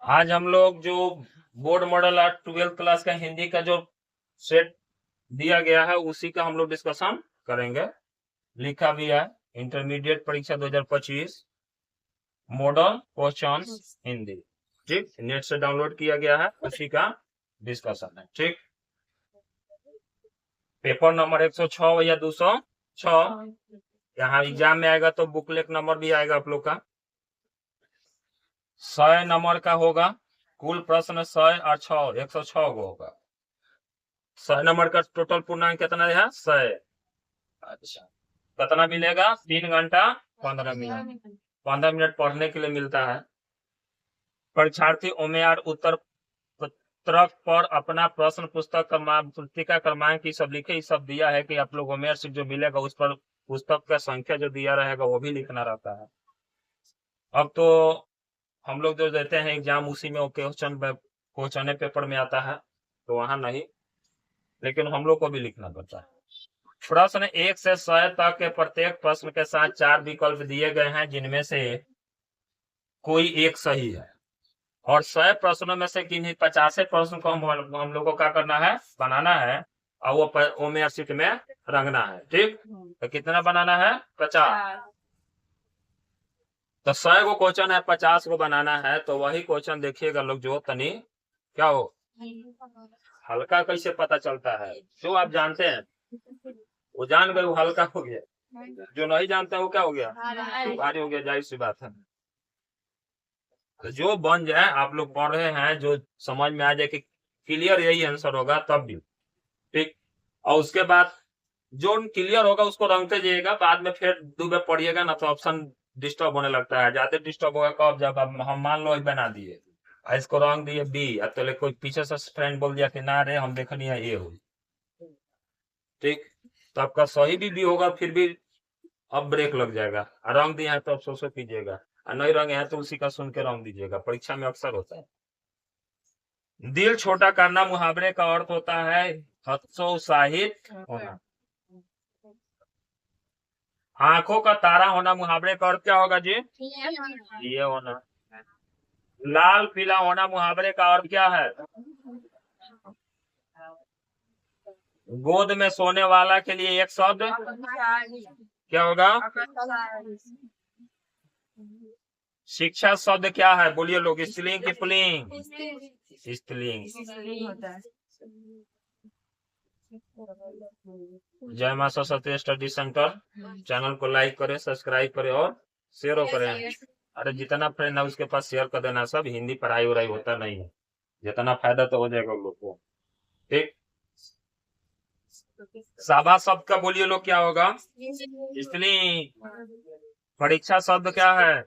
आज हम लोग जो बोर्ड मॉडल और 12th क्लास का हिंदी का जो सेट दिया गया है उसी का हम लोग डिस्कशन करेंगे। लिखा भी है इंटरमीडिएट परीक्षा 2025 मॉडल क्वेश्चंस हिंदी। ठीक, नेट से डाउनलोड किया गया है, उसी का डिस्कशन है। ठीक, पेपर नंबर 106 या 206 यहाँ एग्जाम में आएगा तो बुकलेट नंबर भी आएगा आप लोग का। 100 नंबर का होगा, कुल प्रश्न 100 और 6 106 को होगा। 100 नंबर का टोटल पूर्णांक कितना है? 100। अच्छा, कितना मिलेगा? 3 घंटा 15 मिनट। 15 मिनट पढ़ने के लिए मिलता है। परीक्षार्थी उम्मीदवार उत्तर पत्रक पर अपना प्रश्न पुस्तक क्रमांक पुस्तिका क्रमांक की सब लिखे। सब दिया है कि आप लोग उम्मीदवार से जो मिलेगा उस पर पुस्तक का संख्या जो दिया रहेगा वो भी लिखना रहता है। अब तो हम लोग जो देते हैं एग्जाम उसी में क्वेश्चन पेपर में आता है, तो वहां नहीं, लेकिन हम लोग को भी लिखना पड़ता है। प्रश्न 1 से 100 तक के प्रत्येक प्रश्न के साथ 4 विकल्प दिए गए हैं, जिनमें से कोई एक सही है। और 100 प्रश्नों में से किन्हीं 50 प्रश्न को हम लोग को क्या करना है? बनाना है, और वो मेयर शीट में रंगना है। ठीक, तो कितना बनाना है? 50। तो 100 को क्वेश्चन है, 50 को बनाना है। तो वही क्वेश्चन देखिएगा लोग, जो तनी क्या हो हल्का कैसे पता चलता है? जो आप जानते हैं वो जान गए, वो हल्का हो गया। जो नहीं जानते वो क्या हो गया? भारी हो गया। जाहिर सी बात है। तो जो बन जाए, आप लोग पढ़ रहे हैं, जो समझ में आ जाए कि क्लियर यही आंसर होगा तब भी ठीक। और उसके बाद जो क्लियर होगा उसको रंगते जाइएगा। बाद में फिर दुबे पढ़िएगा ना तो ऑप्शन डिस्टर्ब होने लगता है। ज्यादा डिस्टर्ब होगा कब? जब हम मान लो बना दिए, इसको रंग दिए बी, तो कोई पीछे से फ्रेंड बोल दिया कि ना रे हम देखनी है ए हो। ठीक, तो आपका सही भी होगा, फिर भी अब ब्रेक लग जाएगा। रंग दिया है तो अफसोस कीजिएगा, और नहीं रंगे हैं तो उसी का सुन के रंग दीजिएगा। परीक्षा में अक्सर होता है। दिल छोटा करना मुहावरे का अर्थ होता है हतोत्साहित होना। आंखों का तारा होना मुहावरे का अर्थ क्या होगा जी? ये होना। लाल पीला होना मुहावरे का अर्थ क्या है? गोद में सोने वाला के लिए एक शब्द क्या होगा? शिक्षा शब्द क्या है? बोलिए लोग, स्त्रीलिंग की पुल्लिंग? स्त्रीलिंग। जय मां सरस्वती स्टडी सेंटर चैनल को लाइक करें, सब्सक्राइब करें और शेयर करें। अरे जितना फ्रेंड है उसके पास शेयर कर देना। सब हिंदी पढ़ाई वढ़ाई होता नहीं है, जितना फायदा तो हो जाएगा लोग को। ठीक, साबा शब्द का बोलिए लोग क्या होगा? स्त्रीलिंग। परीक्षा शब्द क्या है?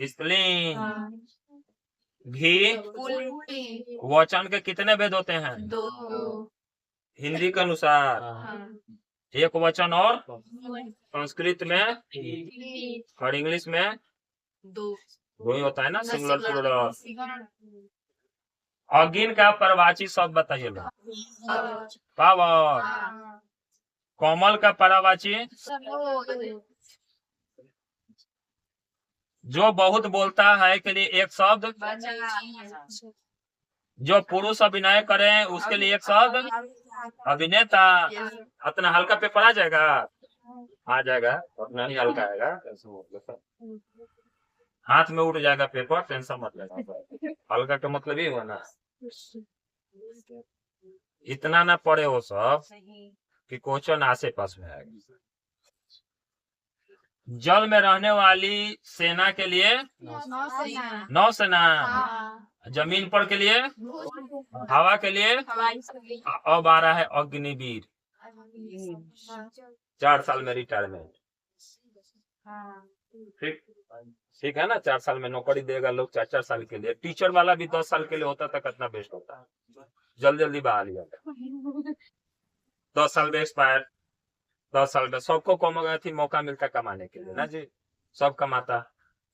स्त्रीलिंग। घी वचन के कितने भेद होते हैं? 2 हिंदी के अनुसार। एक वचन और संस्कृत में और इंग्लिश में 2 ही होता है ना, सिंगुलर प्लूरल। अगिन का परवाची शब्द बताइए लोग। पावर। कोमल का परवाची? जो बहुत बोलता है के लिए एक शब्द? जो पुरुष अभिनय करें उसके लिए एक शब्द? अभिनेता। इतना हल्का पेपर आ जाएगा? आ जाएगा, उतना ही हल्का आएगा। हाथ में उड़ जाएगा पेपर, टेंशन मत लेना। हल्का का मतलब ये हुआ ना, इतना ना पढ़े हो सब कि क्वेश्चन आसे पास में आएगा। जल में रहने वाली सेना के लिए नौसेना। जमीन पर के लिए हवा के लिए अब आ रहा है अग्निवीर। 4 साल में रिटायरमेंट। ठीक, ठीक है ना। 4 साल में नौकरी देगा लोग, 4 साल के लिए। टीचर वाला भी 10 साल के लिए होता था, कितना बेस्ट होता है। जल्दी जल्दी बहाली जाता। 10 साल में एक्सपायर। 10 साल में सबको थी मौका मिलता कमाने के लिए ना जी। सब कमाता,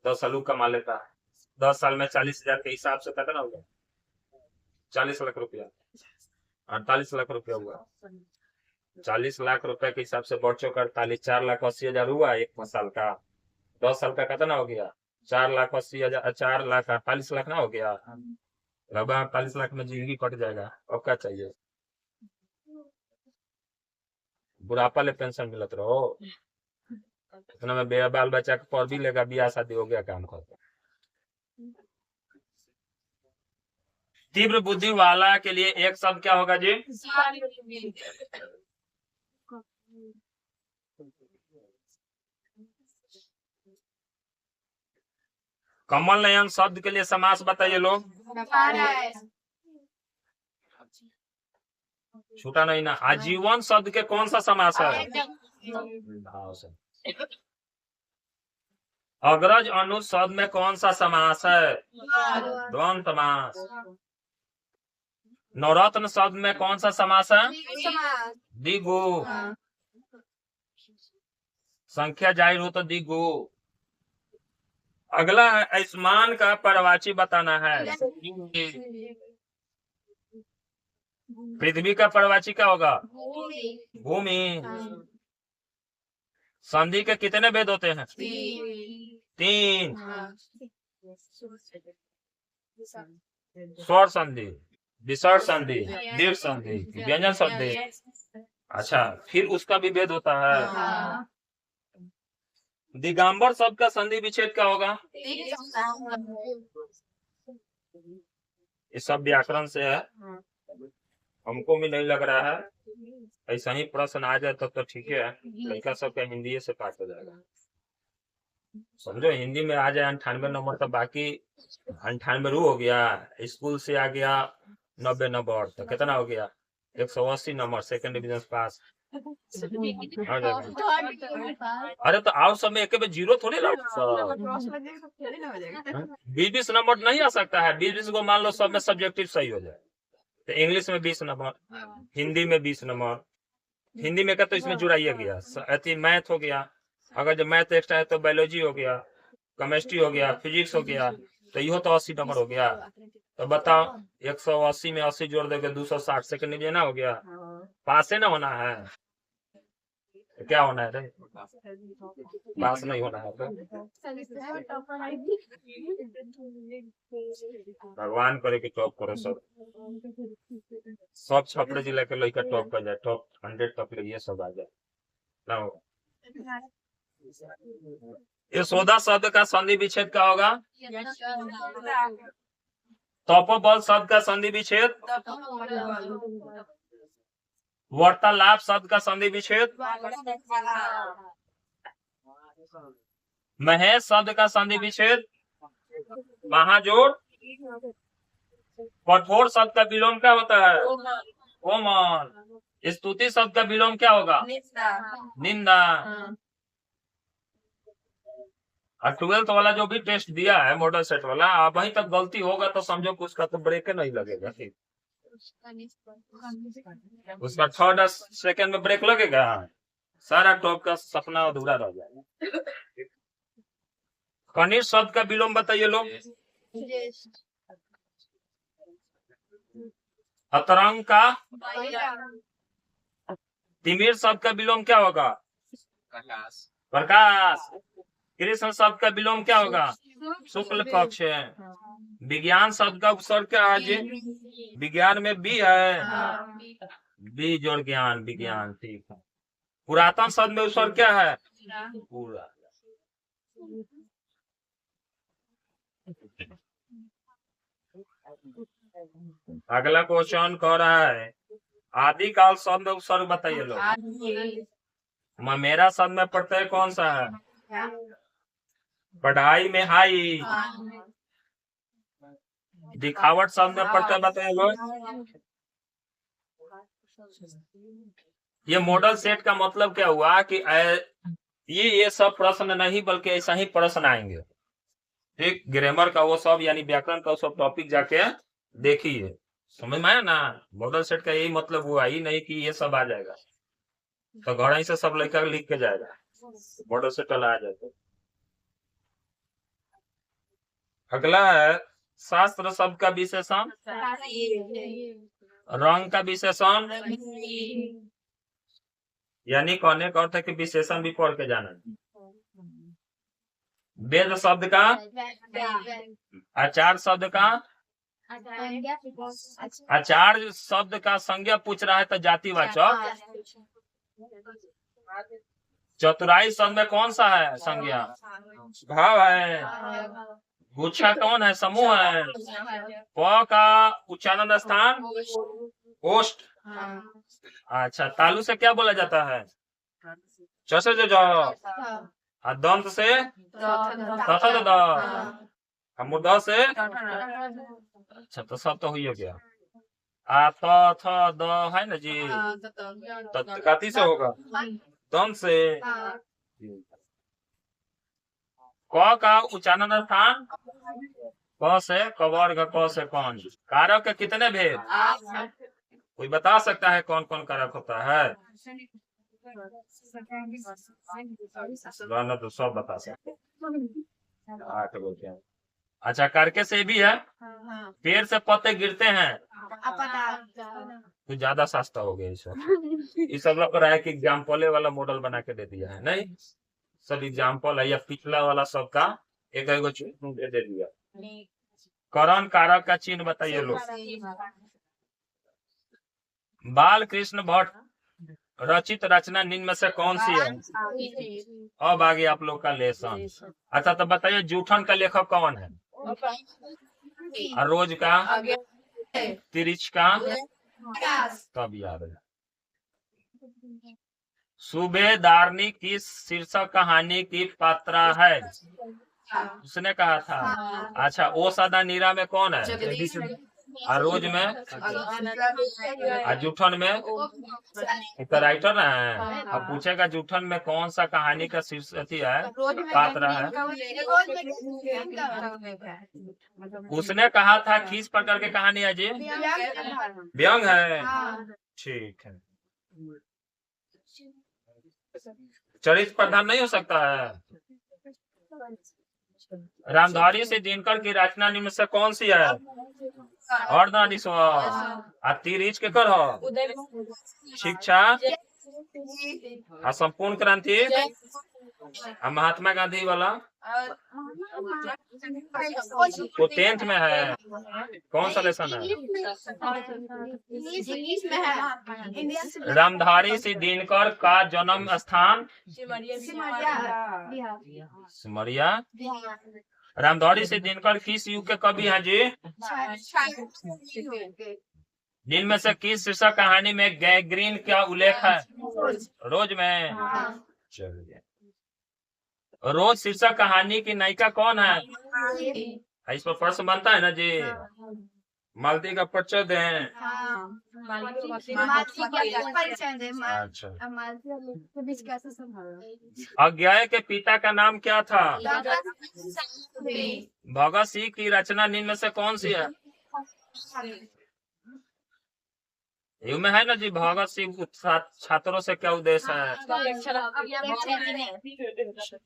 10 साल कमा लेता। 10 साल में 40,000 के हिसाब से कितना हो गया? 40 लाख रुपया। 48 लाख रुपया हुआ। 40 लाख रुपए के हिसाब से बच्चों का 48, 4,80,000 हुआ एक साल का। 10 साल का कितना हो गया? 4,80,000 4,48,00,000 ना हो गया। लगभग 48 लाख में जिंदगी कट जाएगा। और क्या चाहिए? बुढ़ापा ले पेंशन मिलत रहो। इतना में बेरा बाल बच्चा के पढ़ भी लेगा, बियाह शादी हो गया, काम करता। तीव्र बुद्धि वाला के लिए एक शब्द क्या होगा जी? कमल नयन शब्द के लिए समास बताइए लोग। छूटा नहीं ना। आजीवन शब्द के कौन सा समास है? भाव से। अग्रज अनुज शब्द में कौन सा समास है? द्वंद्व समास। नवरत्न शब्द में कौन सा समास है? द्विगु। संख्या जाहिर हो तो द्विगु। अगला है आयुष्मान का परवाची बताना है। पृथ्वी का परवाची क्या होगा? भूमि। संधि के कितने भेद होते हैं? 3। स्वर संधि, विसर्ग संधि, दीर्घ संधि, व्यंजन संधि। अच्छा, फिर उसका भी भेद होता है। दिगंबर शब्द का संधि विच्छेद क्या होगा? ये सब व्याकरण से है, हमको भी नहीं लग रहा है। ऐसा ही प्रश्न आ जाए तब तो ठीक है, लड़का सबका हिंदी से पास हो जाएगा। समझो, हिंदी में आ जाए 98 नंबर, तो बाकी 98 रू हो गया। स्कूल से आ गया 90 नंबर, तो कितना हो गया? 180 नंबर, सेकंड डिवीजन पास। अरे तो आओ सब में एक में जीरो थोड़ी ना, 20 नंबर नहीं आ सकता है। 20 को मान लो सब में सब्जेक्टिव सही हो जाए, तो इंग्लिश में 20 नंबर, हिंदी में 20 नंबर। हिंदी में का तो इसमें जुड़ाइए गया, मैथ हो गया। अगर जो मैथ एक्स्ट्रा है तो बायोलॉजी हो गया, केमिस्ट्री हो गया, फिजिक्स हो गया, तो यो तो 80 नंबर हो गया। तो बताओ, 180 में 80 जोड़ दोगे 260, सेकंड डिवीजन ना हो गया। पास है ना होना है, तो क्या होना है रे? पास नहीं होना है तो भगवान करे कि टॉप करो सब छपरे जिला के लड़का टॉप कर जाए, टॉप 100 तक ये सब आ जाए ना होगा। यशोदा शब्द का संधि विच्छेद क्या होगा? तपोबल शब्द का संधि विच्छेद? वार्तालाप शब्द का संधि विच्छेद? महेश शब्द का संधि विच्छेद? महाजोड़। कठोर शब्द का विलोम क्या होता है? कोमल। स्तुति शब्द का विलोम क्या होगा? निंदा। और 12th वाला जो भी टेस्ट दिया है मॉडल सेट वाला, अब वहीं तक गलती होगा तो समझो कि उसका तो ब्रेक नहीं लगेगा, उसका 3rd सेकंड में ब्रेक लगेगा, सारा टॉप का सपना अधूरा रह जाएगा। कनिष्ठ शब्द का विलोम बताइए लोग। अतरंग का? तिमिर शब्द का विलोम क्या होगा? प्रकाश। कृष्ण शब्द का विलोम क्या होगा? शुक्ल पक्ष। विज्ञान शब्द का उपसर्ग क्या है जी? विज्ञान में बी है, बी जोड़ ज्ञान, विज्ञान, ठीक है। पुरातन शब्द में उपसर्ग क्या है? पूरा। अगला क्वेश्चन कह रहा है आदिकाल शब्द उपसर्ग बताइए लोग। मेरा शब्द में प्रत्यय कौन सा है? पढ़ाई में हाई। दिखावट शब्द में प्रत्यय बताइए लोग। ये मॉडल सेट का मतलब क्या हुआ कि ये सब प्रश्न नहीं बल्कि ऐसा ही प्रश्न आएंगे, ठीक। ग्रामर का वो सब यानी व्याकरण का वो सब टॉपिक जाके देखिए, समझ में आया ना। मॉडल सेट का यही मतलब हुआ ही नहीं कि ये सब आ जाएगा, तो घर ही से सब लड़का लिख के जाएगा, मॉडल सेट वाला आ जाएगा। अगला है शास्त्र शब्द का विशेषण। रंग का विशेषण यानी कहने का अर्थ है कि विशेषण भी पढ़ के जाना। वेद शब्द का, आचार्य शब्द का, आचार्य शब्द का संज्ञा पूछ रहा है तो जातिवाचक। चतुराई शब्द में कौन सा है संज्ञा? भाव है। गुच्छा कौन है? समूह है। प का उच्चारण स्थान ओष्ठ। अच्छा, तालु से क्या बोला जाता है? च से जो दंत से तथ द, मुर्दा से। अच्छा, तो सब तो हुई हो गया। आ त थ द है ना जी, काती से होगा, दंत से। क का उच्चारण स्थान क से कवर्ग, क से कौन। कारक के कितने भेद? कोई बता सकता है कौन कौन कारक होता है? तो सब बता सकते। 8 गो क्या? अच्छा, करके से भी है। पेड़ से पत्ते गिरते हैं तो ज्यादा सस्ता हो गया ये सब लग रहा है कि एग्जाम्पल वाला मॉडल बना के दे दिया है। नहीं, सब एग्जाम्पल है या पिछला वाला सबका एक दे दिया। करण कारक का चिन्ह बताइए लोग। बाल कृष्ण भट्ट रचित रचना निम्न में से कौन सी है? अब आगे आप लोग का लेसन। अच्छा, तो बताइए जूठन का लेखक कौन है? रोज का, तिरिच का, तब याद है। सूबेदारनी की शीर्षक कहानी की पात्रा है, उसने कहा था। अच्छा, ओ सदा नीरा में कौन है? रोज में, जूठन में तो राइटर है। अब पूछेगा जूठन में कौन सा कहानी का शीर्षक है, पात्र है। उसने कहा था किस प्रकार की कहानी है जी? व्यंग है। ठीक है। चरित्र प्रधान नहीं हो सकता है। रामधारी से दिनकर की रचना निम्न से कौन सी है? अर्धनारीश्वर। तिरिच के कर शिक्षा, संपूर्ण क्रांति, महात्मा गांधी वाला वो 10th में है। कौन सा लेसन है? रामधारी से दिनकर का जन्म स्थान सिमरिया। रामधारी से दिनकर किस युग के कवि हैं जी? जिनमें से किस शीर्षक कहानी में गैंग्रीन का उल्लेख है? रोज में। चलिए, रोज शीर्षक कहानी की नायिका कौन है? इस पर प्रश्न बनता है ना जी। मालती का परिचय दें। अच्छा, अज्ञाय के पिता का नाम क्या था? भगत सिंह की रचना निम्न में से कौन सी है? यू में है ना जी, भगत सिंह छात्रों से क्या उद्देश्य है?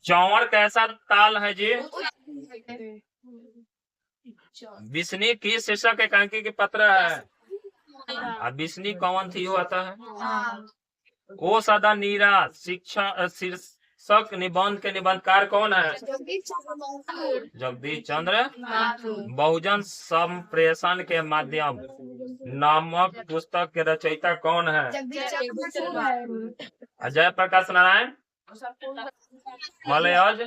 चौवर कैसा ताल है जी? बिस्नी की शीर्षक एकांकी की पत्र है। अब बिस्नी कौन थी आता है? ओ सदा नीरा शिक्षा शीर्षक निबंध के निबंधकार कौन है? जगदीश चंद्र। बहुजन संप्रेषण के माध्यम नामक पुस्तक के रचयिता कौन है? जय प्रकाश नारायण मलयज।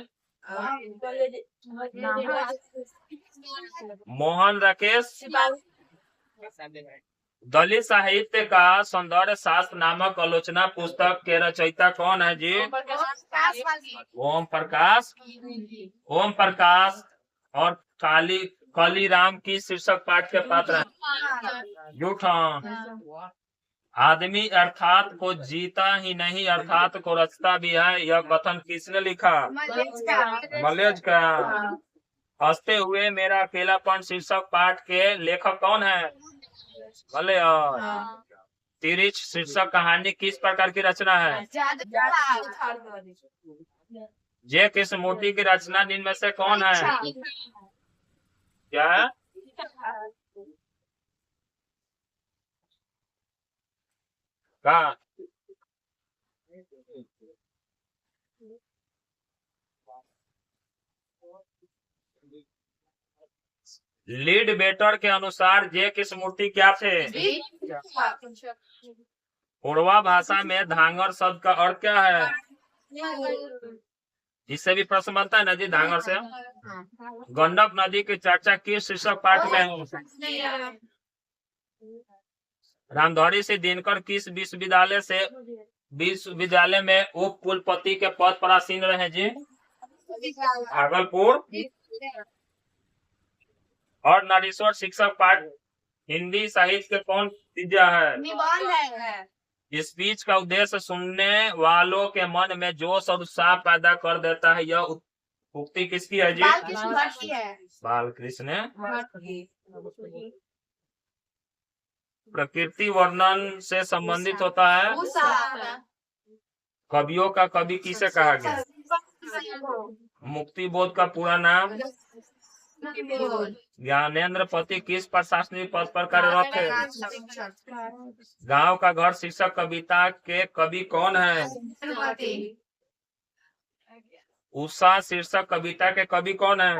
मोहन राकेश। दलित साहित्य का सौंदर्य शास्त्र नामक आलोचना पुस्तक के रचयिता कौन है जी? ओम प्रकाश। ओम प्रकाश और कालीराम की शीर्षक पाठ के पात्र हैं। जूठन। आदमी अर्थात को जीता ही नहीं अर्थात को रचता भी है, यह कथन किसने लिखा? मलेज का। हंसते हुए मेरा अकेलापन शीर्षक पाठ के लेखक कौन है? मलयाज। तिरिच शीर्षक कहानी किस प्रकार की रचना है? जे कृष्णमूर्ति की रचना निम्न में से कौन है? क्या है? कहा? लीड बेटर के अनुसार जे किस मूर्ति क्या थे? पूर्वा भाषा में धांगर शब्द का अर्थ क्या है? इससे भी प्रश्न बनता है नदी धांगर से। गंडक नदी की चर्चा किस शीर्षक पाठ में है? रामधौरी से दिनकर किस विश्वविद्यालय में उप कुलपति के पद पर आसीन रहे जी? भागलपुर। और नारीश्वर शिक्षक पाठ हिंदी साहित्य के कौन विद्या है? स्पीच का उद्देश्य सुनने वालों के मन में जोश और उत्साह पैदा कर देता है। यह उक्ति किसकी है जी? बालकृष्ण। प्रकृति वर्णन से संबंधित होता है। कवियों का कवि किसे कहा गया? मुक्ति बोध का पूरा नाम? ज्ञानेंद्र पति किस प्रशासनिक पद पर कार्यरत थे? गांव का घर शीर्षक कविता के कवि कौन है? उषा शीर्षक कविता के कवि कौन है?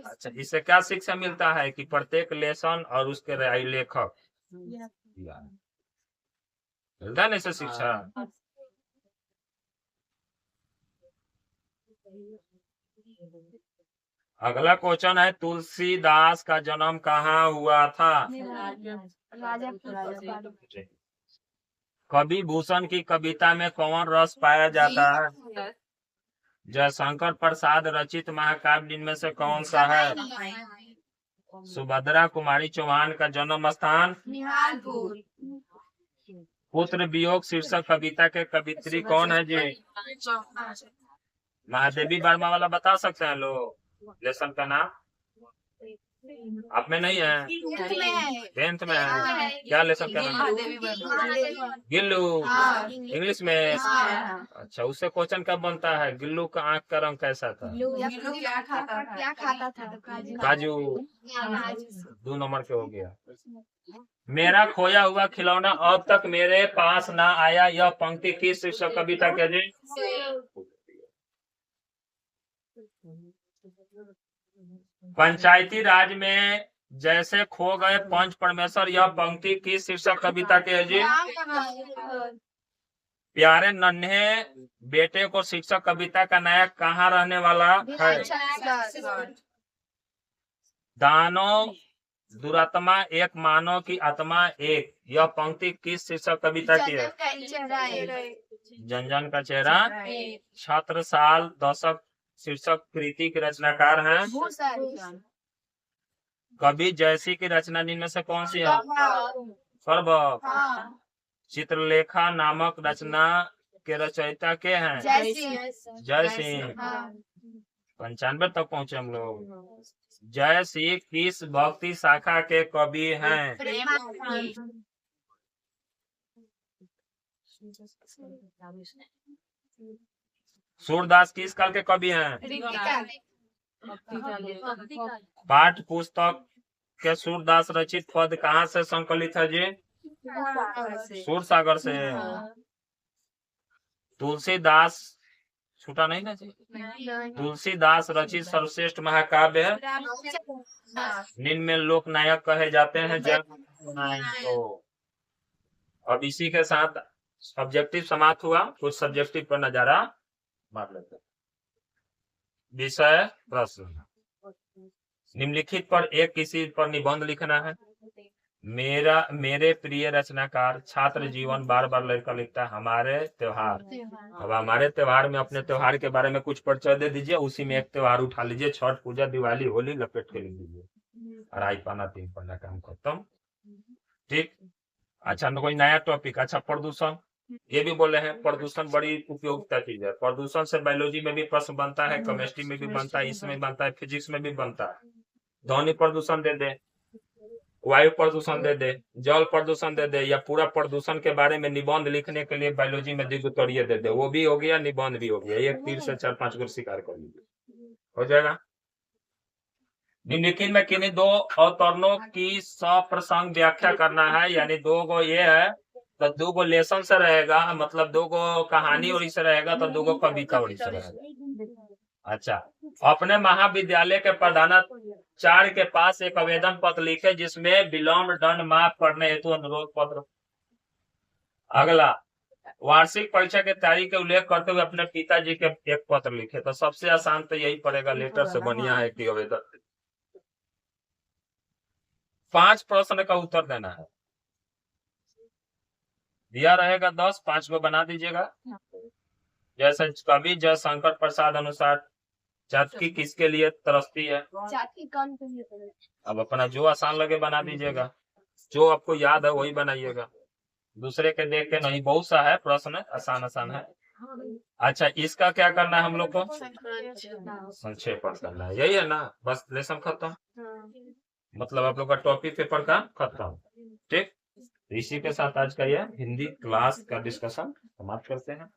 अच्छा, इससे क्या शिक्षा मिलता है कि प्रत्येक लेसन और उसके लेखक मिलता है ना इससे शिक्षा। अगला क्वेश्चन है तुलसीदास का जन्म कहाँ हुआ था? कवि भूषण की कविता में कौन रस पाया जाता है? जयशंकर प्रसाद रचित महाकाव्य इनमें से कौन सा है? सुभद्रा कुमारी चौहान का जन्म स्थान? पुत्र वियोग शीर्षक कविता के कवित्री कौन है जी? महादेवी वर्मा वाला बता सकते हैं लोग? लेसन का नाम आप में नहीं है? 10th में है। क्या लेसन का नाम? गिल्लू। इंग्लिश में? अच्छा, उससे क्वेश्चन कब बनता है? गिल्लू का आंख का रंग कैसा था? क्या खाता था? काजू। 2 नंबर के हो गया। मेरा खोया हुआ खिलौना अब तक मेरे पास ना आया, यह पंक्ति किस शीर्षक कविता के जी? पंचायती राज में जैसे खो गए पंच परमेश्वर, यह पंक्ति किस शीर्षक कविता के है जी? प्यारे नन्हे बेटे को शीर्षक कविता का नायक कहाँ रहने वाला है? दानव दुरात्मा एक, मानव की आत्मा एक, यह पंक्ति किस शीर्षक कविता की है? जनजन का चेहरा। छत्र साल दशक शीर्षक कृति के रचनाकार हैं? कवि जयसी की रचना इनमें से कौन सी है? सर्वक। चित्रलेखा नामक रचना के रचयिता के हैं? जय सिंह। 95 तक पहुंचे हम लोग। जय सिंह किस भक्ति शाखा के कवि हैं? सूरदास किस काल के कवि हैं? पाठ पुस्तक के सूरदास रचित पद कहाँ से संकलित है जी? सूर सागर से। तुलसीदास छूटा नहीं ना जी? तुलसीदास रचित सर्वश्रेष्ठ महाकाव्य है निम्न में लोक नायक कहे जाते हैं तो। अब इसी के साथ सब्जेक्टिव समाप्त हुआ। कुछ सब्जेक्टिव पर नजारा मार लेते। विषय प्रश्न निम्नलिखित पर एक किसी पर निबंध लिखना है। मेरे प्रिय रचनाकार छात्र जीवन बार बार लड़का लिखता है हमारे त्योहार। अब हमारे त्योहार में अपने त्योहार के बारे में कुछ परिचय दे दीजिए, उसी में एक त्योहार उठा लीजिए, छठ पूजा दिवाली होली लपेट के लिख दीजिए। अढ़ाई पन्ना 3 पन्ना काम खत्म। ठीक। अच्छा, कोई नया टॉपिक? अच्छा, प्रदूषण। ये भी बोले हैं प्रदूषण बड़ी उपयोगिता चीज है। प्रदूषण से बायोलॉजी में भी प्रश्न बनता है, केमिस्ट्री में भी बनता है, इसमें बनता है, फिजिक्स में भी बनता है। ध्वनि प्रदूषण दे दे, वायु प्रदूषण दे दे, जल प्रदूषण दे दे, या पूरा प्रदूषण के बारे में निबंध लिखने के लिए बायोलॉजी में द्विगुत्तरीय दे दे, वो भी हो गया, निबंध भी हो गया। एक तीर से 4-5 को शिकार कर लीजिए, हो जाएगा। निम्नलिखित में किन्हीं 2 अवतरणों की सप्रसंग व्याख्या करना है, यानी 2 गो ये है तो 2 गो लेसन से रहेगा, मतलब 2 गो कहानी और इससे रहेगा तो 2 गो कविता और इससे रहेगा। अच्छा, अपने महाविद्यालय के 4 के पास एक आवेदन पत्र लिखे जिसमें विलम्ब दंड माफ करने हेतु अनुरोध पत्र। अगला, वार्षिक परीक्षा की तारीख का उल्लेख करते हुए अपने पिताजी के एक पत्र लिखे। तो सबसे आसान तो यही पड़ेगा, लेटर से बढ़िया है कि आवेदन। 5 प्रश्न का उत्तर देना है, दिया रहेगा 10, 5 को बना दीजिएगा। जैसे कवि जयशंकर प्रसाद अनुसार चाटकी किसके लिए तरसती है? चाटकी कौन के लिए तरसती है? अब अपना जो आसान लगे बना दीजिएगा, जो आपको याद है वही बनाइएगा, दूसरे के देख के नहीं। बहुत सा है प्रश्न, आसान आसान है। अच्छा, इसका क्या करना है हम लोग को? संक्षेपण करना है, यही है ना? बस लेसन खत्म, मतलब आप लोग का टॉपिक पेपर का खत्म। ठीक, इसी के साथ आज का यह हिंदी क्लास का डिस्कशन समाप्त करते हैं।